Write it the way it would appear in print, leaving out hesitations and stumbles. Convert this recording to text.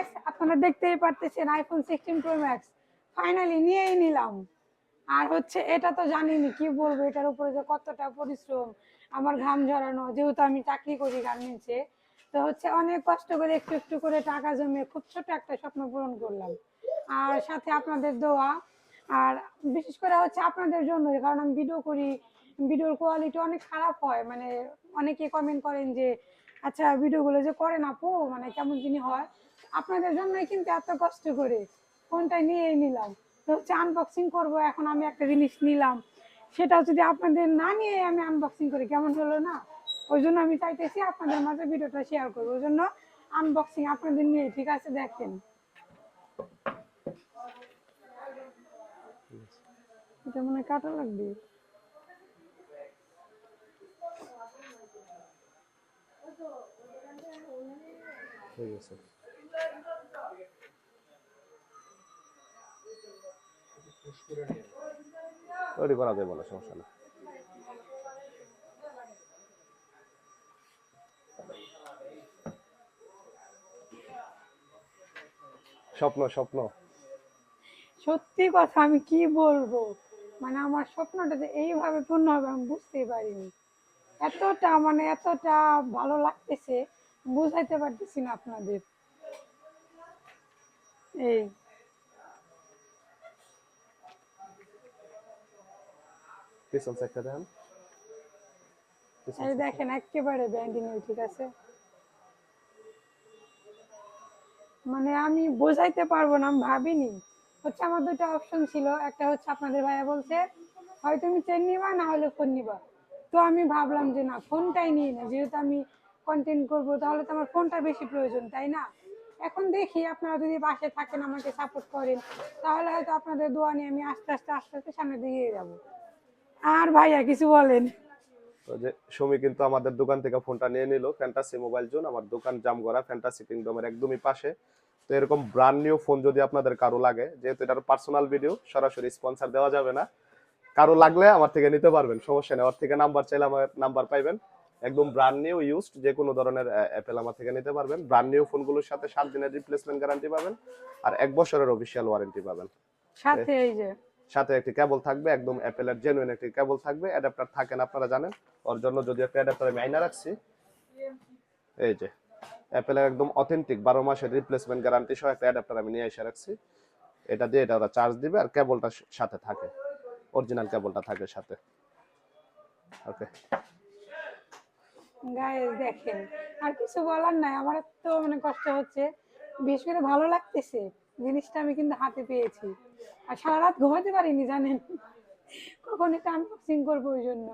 Guys আপনারা দেখতেই পারতেছেন আইফোন 16 প্রো ম্যাক্স ফাইনালি নিয়েই নিলাম। আর হচ্ছে এটা তো জানিনি কি বলবো, এটার উপরে যে কতটা পরিশ্রম, আমার ঘাম ঝরানো, যেহেতু আমি চাকরি করি গার্মেন্টসে, তো হচ্ছে অনেক কষ্ট করে একটু একটু করে টাকা জমিয়ে খুব ছোট একটা স্বপ্ন পূরণ করলাম। আর সাথে আপনাদের দোয়া, আর বিশেষ করে হচ্ছে আপনাদের জন্য, কারণ আমি ভিডিও করি, ভিডিওর কোয়ালিটি অনেক খারাপ হয়, মানে অনেকে কমেন্ট করেন যে আচ্ছা ভিডিওগুলো যে করেন আপু মানে কেমন যিনি হয়, আপনাদের জন্যই কিন্তু এত কষ্ট করে ফোনটা নিয়েই নিলাম। তো হচ্ছে আনবক্সিং করব, এখন আমি একটা জিনিস নিলাম, সেটাও যদি আপনাদের না নিয়ে আমি আনবক্সিং করি কেমন হলো না। ওই জন্য আমি চাইতেছি আপনাদের মাঝে ভিডিওটা শেয়ার করবো, ওই জন্য আনবক্সিং আপনাদের নিয়ে। ঠিক আছে, দেখেন এটা মনে হয় কাটা লাগবে। ঠিক আছে, তৈরি করা যাবে না, সমস্যা না। স্বপ্ন স্বপ্ন সত্যি কথা আমি কি বলবো, মানে আমার স্বপ্নটা যে এইভাবে পূর্ণ হবে আমি বুঝতেই পারিনি। এতটা মানে এতটা ভালো লাগতেছে, বুঝাইতে পারতেছি না আপনাদের। এই পিছন সাইডটা দেখেন, পিছন এই সাইডটা। দেখেন একেবারে ব্যান্ডিং, ঠিক আছে, মানে আমি বোঝাইতে পারবো না, আমি ভাবিনি। হচ্ছে আমার দুটো অপশন ছিল, একটা হচ্ছে আপনাদের ভাইয়া বলছে হয় তুমি চেন নিবা না হলে ফোন নিবা। তো আমি ভাবলাম যে না ফোনটাই নিই না, যেহেতু আমি কন্টেন্ট করবো তাহলে তো আমার ফোনটা বেশি প্রয়োজন, তাই না। এখন দেখি আপনারা যদি পাশে থাকেন আমাকে সাপোর্ট করেন, তাহলে হয়তো আপনাদের দোয়া নিয়ে আমি আস্তে আস্তে আস্তে আস্তে সামনে দিয়ে যাবো। আর ভাইয়া কিছু বলেন। ওই যে সুমি কিন্তু আমাদের দোকান থেকে ফোনটা নিয়ে নিল, ফ্যান্টাসি মোবাইল জোন, আমার দোকান জামগড়া ফ্যান্টাসি কিংডমের একদমই পাশে। তো এরকম ব্র্যান্ড নিউ ফোন যদি আপনাদের কারো লাগে, যেহেতু এটার পার্সোনাল ভিডিও, সরাসরি স্পন্সর দেওয়া যাবে না, কারো লাগলে আমার থেকে নিতে পারবেন, সমস্যা নেই। আমার থেকে নাম্বার চাইলে আমার নাম্বার পাইবেন। একদম ব্র্যান্ড নিউ ইউজড যে কোনো ধরনের অ্যাপেল আমার থেকে নিতে পারবেন। ব্র্যান্ড নিউ ফোনগুলোর সাথে 7 দিনের রিপ্লেসমেন্ট গ্যারান্টি পাবেন, আর 1 বছরের অফিসিয়াল ওয়ারেন্টি পাবেন। সাথে এই যে সাথে একটি কেবল থাকবে, একদম অ্যাপেলের জেনুইন একটি কেবল থাকবে। অ্যাডাপ্টার থাকেন আপনারা জানেন, ওর জন্য যদি একটা অ্যাডাপ্টার আমি আইনা রাখছি, এই যে অ্যাপেলের একদম অথেন্টিক 12 মাসের রিপ্লেসমেন্ট গ্যারান্টি সহ একটা অ্যাডাপ্টার আমি নিয়ে এসে রাখছি। এটা দিয়ে এটা ওরা চার্জ দিবে, আর কেবলটা সাথে থাকে, অরিজিনাল কেবলটা থাকে সাথে। ওকে গাইস দেখেন, আর কিছু বলার নাই, আমার তো মানে কষ্ট হচ্ছে, বিশেষ করে ভালো লাগতেছে জিনিসটা আমি কিন্তু হাতে পেয়েছি। আর সারা রাত ঘুমাতে পারিনি জানেন, কখন এটা আনবক্সিং করবো ওই জন্য।